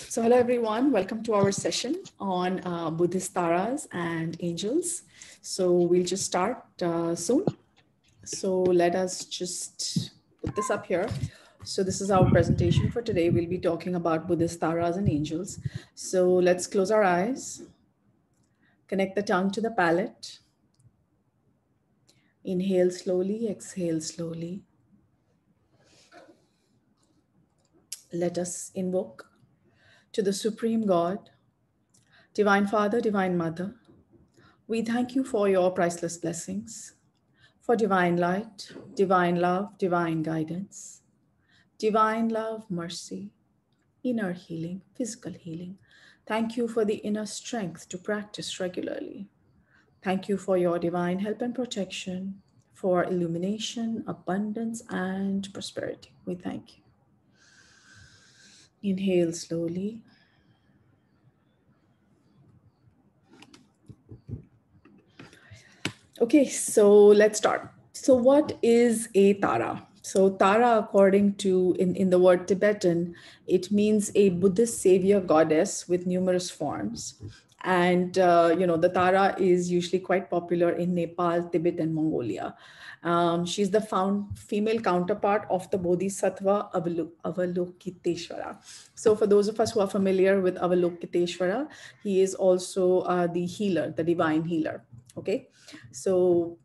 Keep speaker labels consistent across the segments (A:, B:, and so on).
A: So hello everyone, welcome to our session on Buddhist taras and angels. So we'll just start soon. So let us just put this up here. So this is our presentation for today. We'll be talking about Buddhist taras and angels. So let's close our eyes, connect the tongue to the palate. Inhale slowly, exhale slowly. Let us invoke to the Supreme God, Divine Father, Divine Mother. We thank you for your priceless blessings, for divine light, divine love, divine guidance, divine love, mercy, inner healing, physical healing. Thank you for the inner strength to practice regularly. Thank you for your divine help and protection, for illumination, abundance, and prosperity. We thank you. Inhale slowly. Okay, so let's start. So what is a Tara? So Tara, according to in the word Tibetan, it means a Buddhist savior goddess with numerous forms. And, the Tara is usually quite popular in Nepal, Tibet, and Mongolia. She's the female counterpart of the Bodhisattva Avalokiteshvara. So for those of us who are familiar with Avalokiteshvara, he is also the healer, the divine healer. Okay, so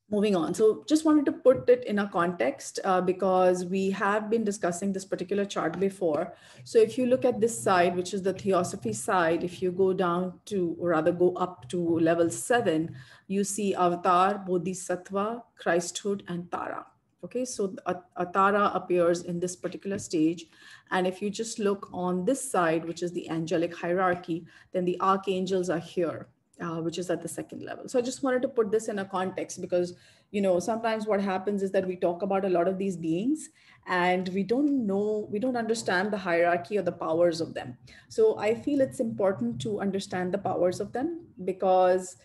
A: moving on. So just wanted to put it in a context because we have been discussing this particular chart before. So if you look at this side, which is the theosophy side, if you go down to, or rather go up to level 7, you see Avatar, Bodhisattva, Christhood, and Tara. Okay, so a Tara appears in this particular stage. And if you just look on this side, which is the angelic hierarchy, then the archangels are here. Which is at the second level. So I just wanted to put this in a context because, sometimes what happens is that we talk about a lot of these beings and we don't understand the hierarchy or the powers of them. So I feel it's important to understand the powers of them because,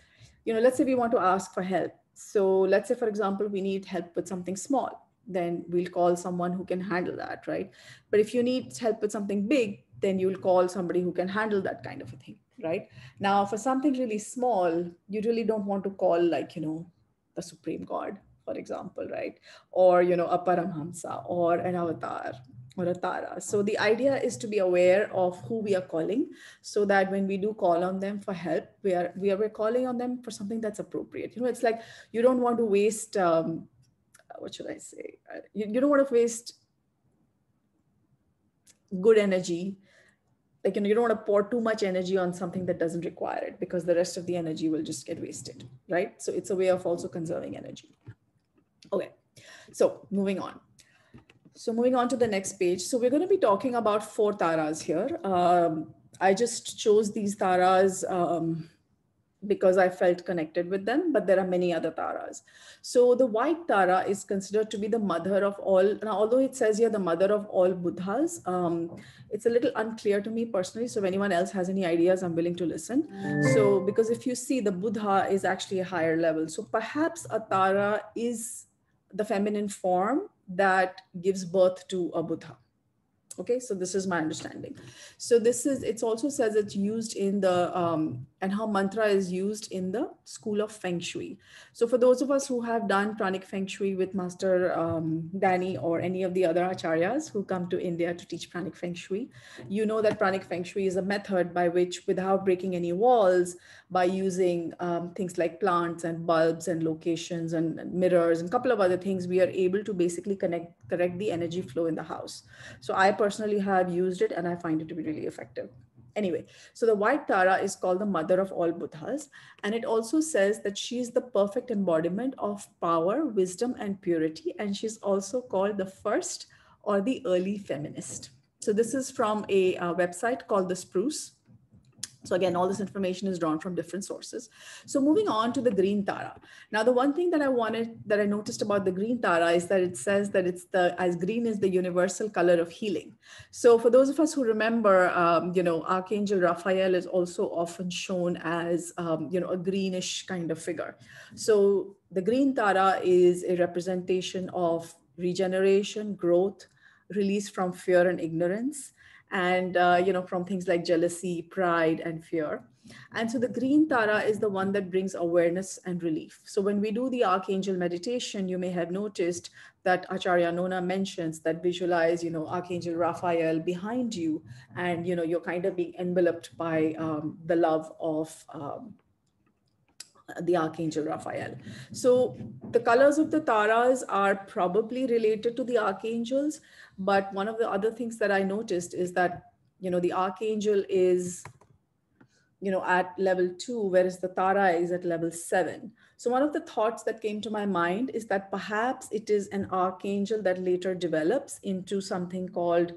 A: let's say we want to ask for help. So let's say, for example, we need help with something small, then we'll call someone who can handle that, right? But if you need help with something big, then you'll call somebody who can handle that kind of a thing, right? Now, for something really small, you really don't want to call the Supreme God, for example, right? Or, a Paramhamsa or an avatar or a Tara. So the idea is to be aware of who we are calling so that when we do call on them for help, we're calling on them for something that's appropriate. It's like you don't want to waste, what should I say? You don't want to waste good energy. Like, you don't want to pour too much energy on something that doesn't require it because the rest of the energy will just get wasted, right? So it's a way of also conserving energy. Okay, so moving on. So moving on to the next page. So we're going to be talking about 4 taras here. I just chose these taras because I felt connected with them, but there are many other taras. So the white tara is considered to be the mother of all. Now, although it says here the mother of all Buddhas, it's a little unclear to me personally. So if anyone else has any ideas, I'm willing to listen. So because if you see, the Buddha is actually a higher level. So perhaps a tara is the feminine form that gives birth to a Buddha. Okay, so this is my understanding. So it also says it's used in the, and how mantra is used in the school of Feng Shui. So for those of us who have done Pranic Feng Shui with Master Danny or any of the other acharyas who come to India to teach Pranic Feng Shui, you know that Pranic Feng Shui is a method by which, without breaking any walls, by using things like plants and bulbs and locations and mirrors and a couple of other things, we are able to basically correct the energy flow in the house. So I personally have used it and I find it to be really effective. Anyway, so the white Tara is called the mother of all Buddhas. And it also says that she is the perfect embodiment of power, wisdom, and purity. And she's also called the first or the early feminist. So this is from a website called The Spruce. So again, all this information is drawn from different sources. So moving on to the green Tara. Now, the one thing that I noticed about the green Tara is that it says that as green is the universal color of healing. So for those of us who remember, Archangel Raphael is also often shown as, a greenish kind of figure. So the green Tara is a representation of regeneration, growth, release from fear and ignorance, and from things like jealousy, pride, and fear. And so the green Tara is the one that brings awareness and relief. So when we do the archangel meditation, you may have noticed that Acharya Nona mentions that visualize, Archangel Raphael behind you, and you're kind of being enveloped by the love of the Archangel Raphael. So the colors of the taras are probably related to the archangels, but one of the other things that I noticed is that the archangel is at level 2, whereas the tara is at level 7. So one of the thoughts that came to my mind is that perhaps it is an archangel that later develops into something called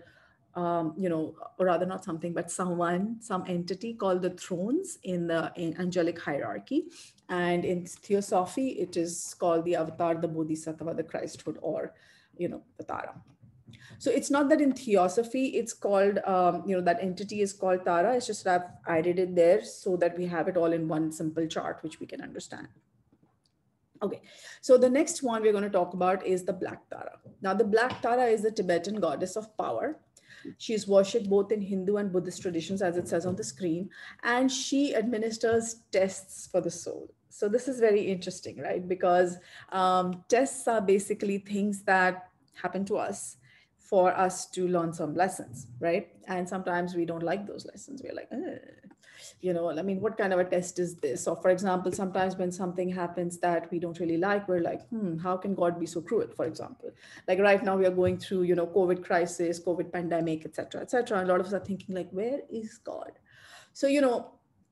A: or rather not something, but some entity called the thrones in angelic hierarchy. And in theosophy, it is called the avatar, the bodhisattva, the Christhood, or, the Tara. So it's not that in theosophy, it's called, that entity is called Tara. It's just that I've added it there so that we have it all in one simple chart, which we can understand. Okay, so the next one we're going to talk about is the Black Tara. Now, the Black Tara is the Tibetan goddess of power. She is worshipped both in Hindu and Buddhist traditions, as it says on the screen, and she administers tests for the soul. So this is very interesting, right? Because tests are basically things that happen to us for us to learn some lessons, right? And sometimes we don't like those lessons. We're like, what kind of a test is this? Or for example, sometimes when something happens that we don't really like, we're like, how can God be so cruel, for example? Like right now we are going through, COVID crisis, COVID pandemic, et cetera, et cetera. And a lot of us are thinking like, where is God? So,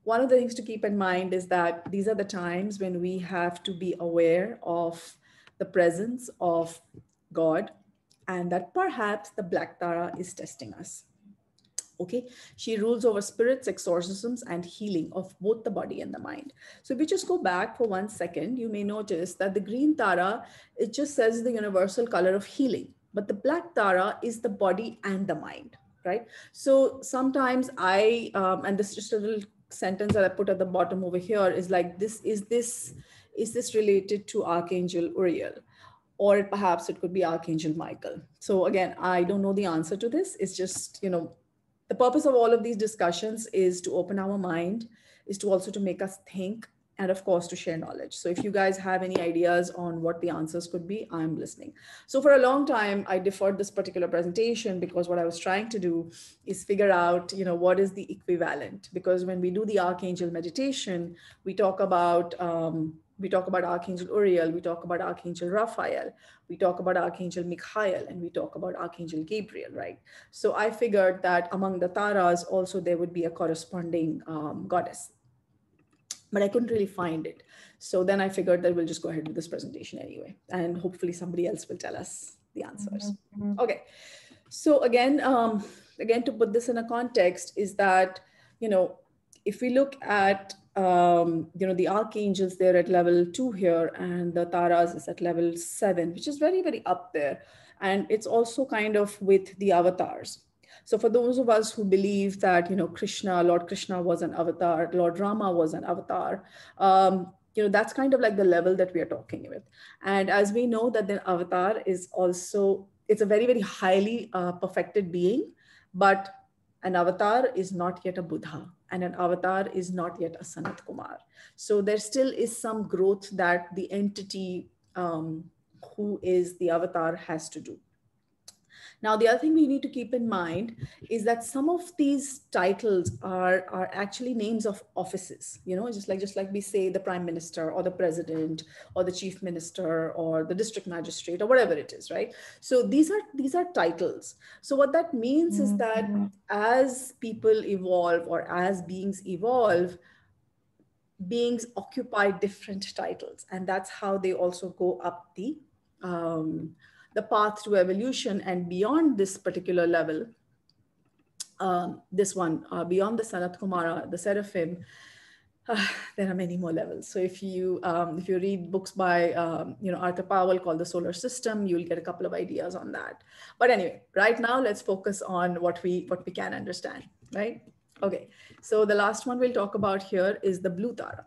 A: one of the things to keep in mind is that these are the times when we have to be aware of the presence of God, and that perhaps the Black Tara is testing us. Okay, she rules over spirits, exorcisms, and healing of both the body and the mind. So if we just go back for 1 second, you may notice that the green Tara, it just says the universal color of healing, but the Black Tara is the body and the mind, right? So sometimes and this is just a little sentence that I put at the bottom over here, is like, is this related to Archangel Uriel? Or perhaps it could be Archangel Michael. So again, I don't know the answer to this. It's just, the purpose of all of these discussions is to open our mind, is to also to make us think, and of course to share knowledge. So if you guys have any ideas on what the answers could be, I'm listening. So for a long time, I deferred this particular presentation because what I was trying to do is figure out, what is the equivalent? Because when we do the Archangel meditation, we talk about Archangel Uriel, we talk about Archangel Raphael, we talk about Archangel Michael, and we talk about Archangel Gabriel, right? So I figured that among the Taras also there would be a corresponding goddess, but I couldn't really find it. So then I figured that we'll just go ahead with this presentation anyway, and hopefully somebody else will tell us the answers. Okay, so again, to put this in a context is that, if we look at, the archangels, they're at level 2 here, and the taras is at level 7, which is very, very up there. And it's also kind of with the avatars. So for those of us who believe that, Lord Krishna was an avatar, Lord Rama was an avatar, that's kind of like the level that we are talking with. And as we know that the avatar is also, it's a very, very highly perfected being, but an avatar is not yet a Buddha, and an avatar is not yet a Sanat Kumar. So there still is some growth that the entity who is the avatar has to do. Now, the other thing we need to keep in mind is that some of these titles are actually names of offices, just like we say the prime minister or the president or the chief minister or the district magistrate or whatever it is, right? So these are titles. So what that means is that as people evolve or as beings evolve, beings occupy different titles, and that's how they also go up the path to evolution. And beyond this particular level, beyond the Sanat Kumara, the Seraphim, there are many more levels. So if you read books by Arthur Powell called The Solar System, you'll get a couple of ideas on that. But anyway, right now let's focus on what we can understand, right? Okay, so the last one we'll talk about here is the Blue Tara.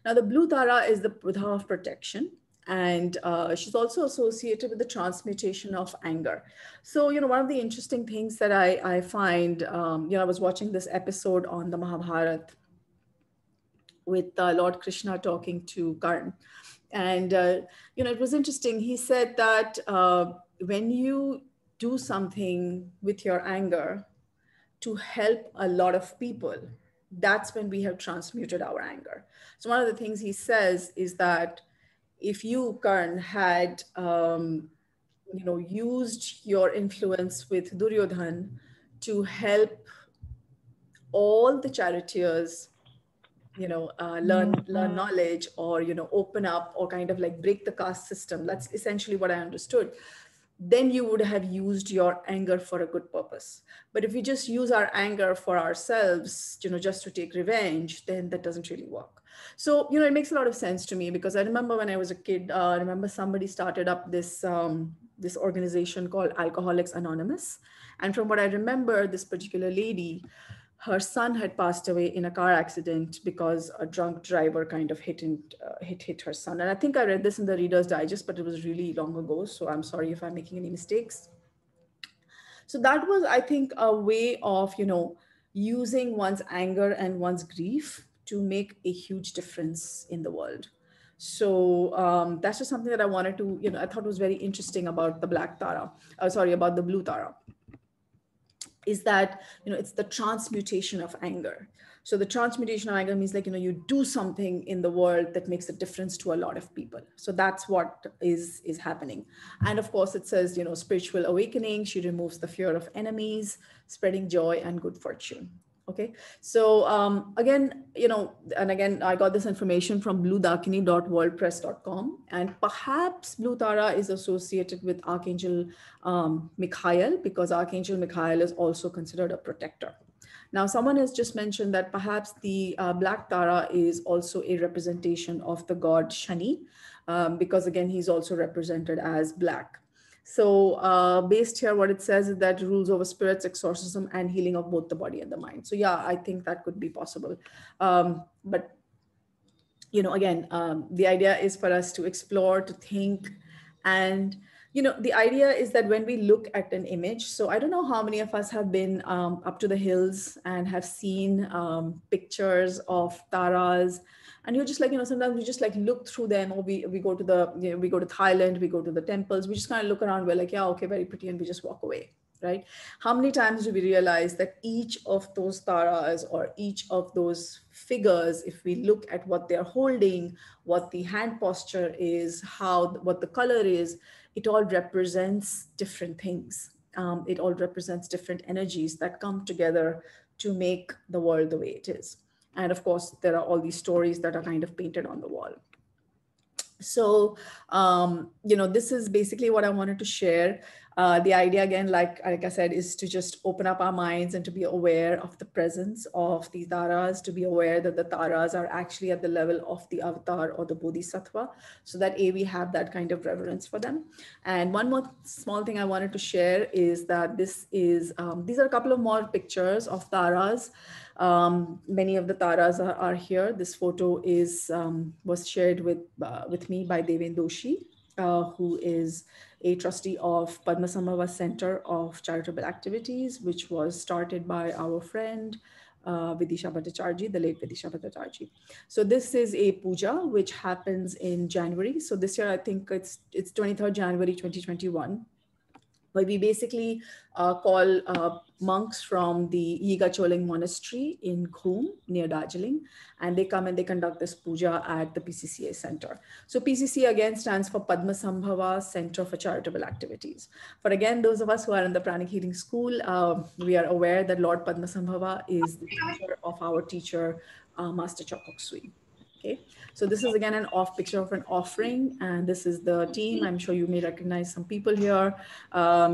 A: Now the Blue Tara is the Buddha of protection, And she's also associated with the transmutation of anger. So, one of the interesting things that I find, I was watching this episode on the Mahabharata with Lord Krishna talking to Karn. And, it was interesting. He said that when you do something with your anger to help a lot of people, that's when we have transmuted our anger. So, one of the things he says is that if you, Karn, had used your influence with Duryodhan to help all the charioteers, learn knowledge, or open up, or kind of like break the caste system. That's essentially what I understood. Then you would have used your anger for a good purpose. But if we just use our anger for ourselves, just to take revenge, then that doesn't really work. So, it makes a lot of sense to me, because I remember when I was a kid, I remember somebody started up this organization called Alcoholics Anonymous. And from what I remember, this particular lady, her son had passed away in a car accident because a drunk driver kind of hit her son. And I think I read this in the Reader's Digest, but it was really long ago, so I'm sorry if I'm making any mistakes. So that was, I think, a way of using one's anger and one's grief to make a huge difference in the world. So that's just something that I wanted to, I thought was very interesting about the black Tara. About the blue Tara, is that it's the transmutation of anger. So the transmutation of anger means, like, you do something in the world that makes a difference to a lot of people. So that's what is happening. And of course it says, spiritual awakening, she removes the fear of enemies, spreading joy and good fortune. Okay, so again, and again, I got this information from bluedakini.worldpress.com, and perhaps Blue Tara is associated with Archangel Michael, because Archangel Michael is also considered a protector. Now, someone has just mentioned that perhaps the Black Tara is also a representation of the god Shani, because again, he's also represented as black. So based here, what it says is that rules over spirits, exorcism, and healing of both the body and the mind. So yeah, I think that could be possible. But again, the idea is for us to explore, to think, and the idea is that when we look at an image, so I don't know how many of us have been up to the hills and have seen pictures of taras, and you're just like, sometimes we just like look through them, or we go to the, we go to Thailand, we go to the temples, we just kind of look around, we're like, yeah, okay, very pretty, and we just walk away, right? How many times do we realize that each of those taras, or each of those figures, if we look at what they're holding, what the hand posture is, what the color is, it all represents different things. It all represents different energies that come together to make the world the way it is. And of course, there are all these stories that are kind of painted on the wall. So, this is basically what I wanted to share. The idea, again, like I said, is to just open up our minds and to be aware of the presence of these taras, to be aware that the taras are actually at the level of the avatar or the bodhisattva, so that we have that kind of reverence for them. And one more small thing I wanted to share is that these are a couple of more pictures of taras. Many of the taras are here. This photo was shared with me by Deven Doshi, who is a trustee of Padmasambhava Center of Charitable Activities, which was started by our friend Vidisha Bhattacharjee, the late Vidisha Bhattacharjee. So this is a puja which happens in January. So this year, I think it's 23rd January 2021. Where we basically call monks from the Yiga Choling Monastery in Khum near Darjeeling, and they come and they conduct this puja at the PCCA Center. So PCCA again stands for Padmasambhava Center for Charitable Activities. For again, those of us who are in the Pranic Healing School, we are aware that Lord Padmasambhava is the teacher of our teacher, Master Choa Kok Sui. Okay, so this is again an picture of an offering, and this is the team. I'm sure you may recognize some people here.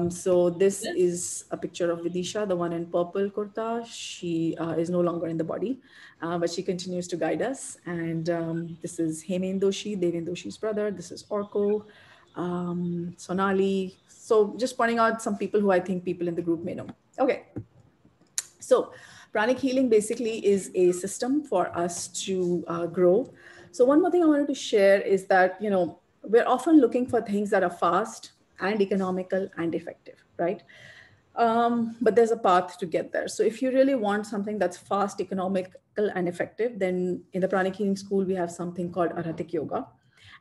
A: So this is a picture of Vidisha, the one in purple kurta. She is no longer in the body, but she continues to guide us. And this is Hemen Doshi, Deven Doshi's brother. This is Orko, Sonali. So just pointing out some people who I think people in the group may know. Okay. So pranic healing basically is a system for us to grow. So one more thing I wanted to share is that, we're often looking for things that are fast and economical and effective, right? But there's a path to get there. So if you really want something that's fast, economical, and effective, then in the Pranic Healing School, we have something called Arhatic Yoga.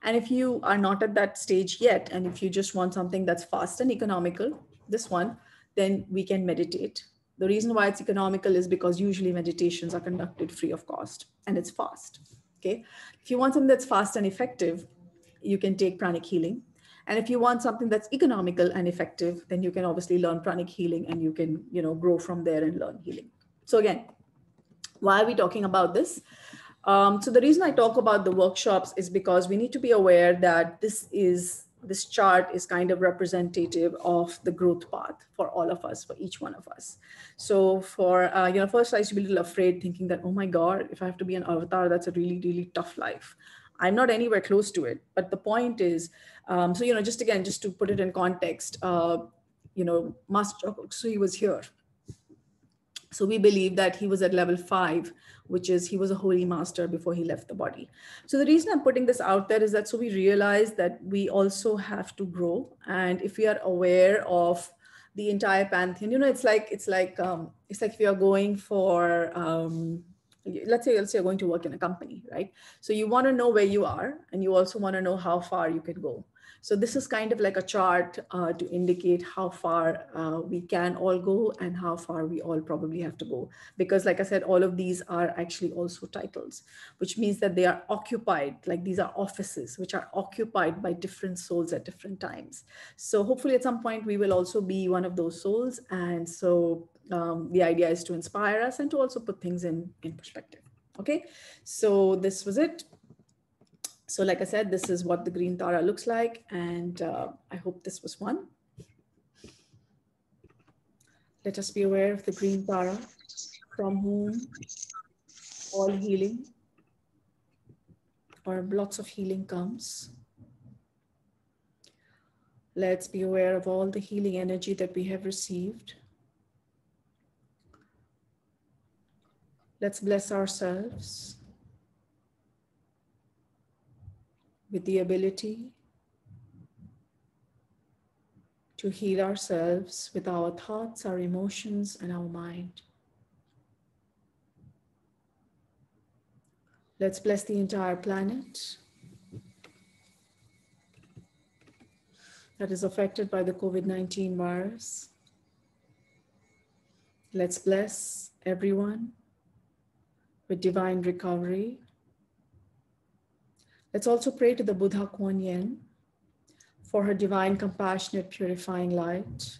A: And if you are not at that stage yet, and if you just want something that's fast and economical, this one, then we can meditate. The reason why it's economical is because usually meditations are conducted free of cost and it's fast. Okay. If you want something that's fast and effective, you can take pranic healing. And if you want something that's economical and effective, then you can obviously learn pranic healing and you can, grow from there and learn healing. So again, why are we talking about this? So the reason I talk about the workshops is because we need to be aware that this chart is kind of representative of the growth path for all of us, for each one of us. So for, first I used to be a little afraid thinking that, oh my God, if I have to be an avatar, that's a really, really tough life. I'm not anywhere close to it. But the point is, just to put it in context, Master Choa Kok Sui was here. So we believe that he was at level 5, which is he was a holy master before he left the body. So the reason I'm putting this out there is that so we realize that we also have to grow. And if we are aware of the entire pantheon, it's like if you are going for, let's say you're going to work in a company, right? So you want to know where you are, and you also want to know how far you can go. So this is kind of like a chart to indicate how far we can all go and how far we all probably have to go. Because like I said, all of these are actually also titles, which means that they are occupied, like these are offices, which are occupied by different souls at different times. So hopefully at some point we will also be one of those souls. And so the idea is to inspire us and to also put things in perspective. Okay, so this was it. So like I said, this is what the green Tara looks like. And I hope this was fun. Let us be aware of the green Tara, from whom all healing or lots of healing comes. Let's be aware of all the healing energy that we have received. Let's bless ourselves with the ability to heal ourselves with our thoughts, our emotions, and our mind. Let's bless the entire planet that is affected by the COVID-19 virus. Let's bless everyone with divine recovery. Let's also pray to the Buddha Kuan Yin for her divine, compassionate, purifying light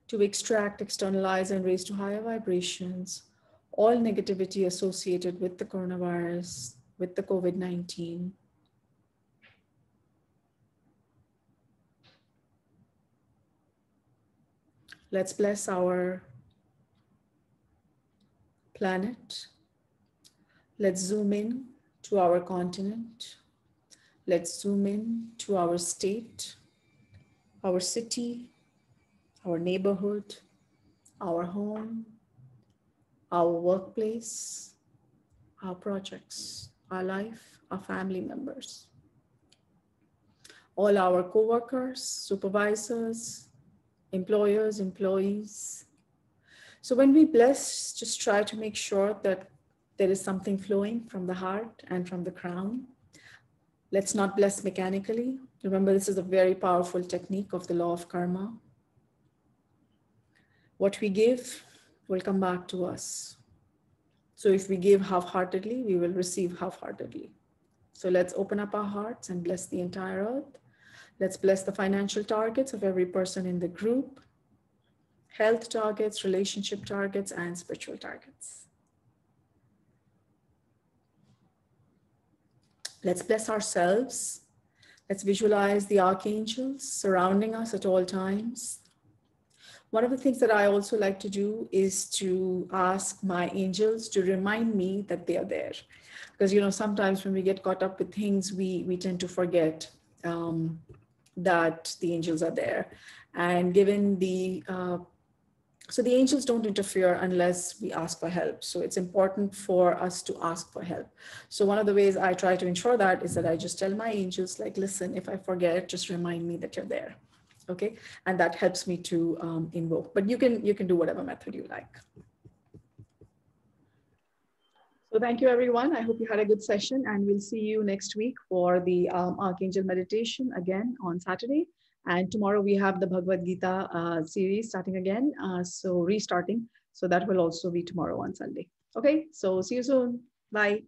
A: to extract, externalize, and raise to higher vibrations all negativity associated with the coronavirus, with the COVID-19. Let's bless our planet. Let's zoom in to our continent. Let's zoom in to our state, our city, our neighborhood, our home, our workplace, our projects, our life, our family members, all our co-workers, supervisors, employers, employees. So when we bless, just try to make sure that there is something flowing from the heart and from the crown. Let's not bless mechanically. Remember, this is a very powerful technique of the law of karma. What we give will come back to us. So if we give half-heartedly, we will receive half-heartedly. So let's open up our hearts and bless the entire earth. Let's bless the financial targets of every person in the group, health targets, relationship targets, and spiritual targets. Let's bless ourselves. Let's visualize the archangels surrounding us at all times. One of the things that I also like to do is to ask my angels to remind me that they are there. Because, sometimes when we get caught up with things, we tend to forget that the angels are there. And given the So the angels don't interfere unless we ask for help. So it's important for us to ask for help. So one of the ways I try to ensure that is that I just tell my angels, like, listen, if I forget, just remind me that you're there. Okay. And that helps me to invoke, but you can do whatever method you like. So thank you, everyone. I hope you had a good session, and we'll see you next week for the Archangel meditation again on Saturday. And tomorrow we have the Bhagavad Gita series starting again. So restarting. So that will also be tomorrow on Sunday. Okay, so see you soon. Bye.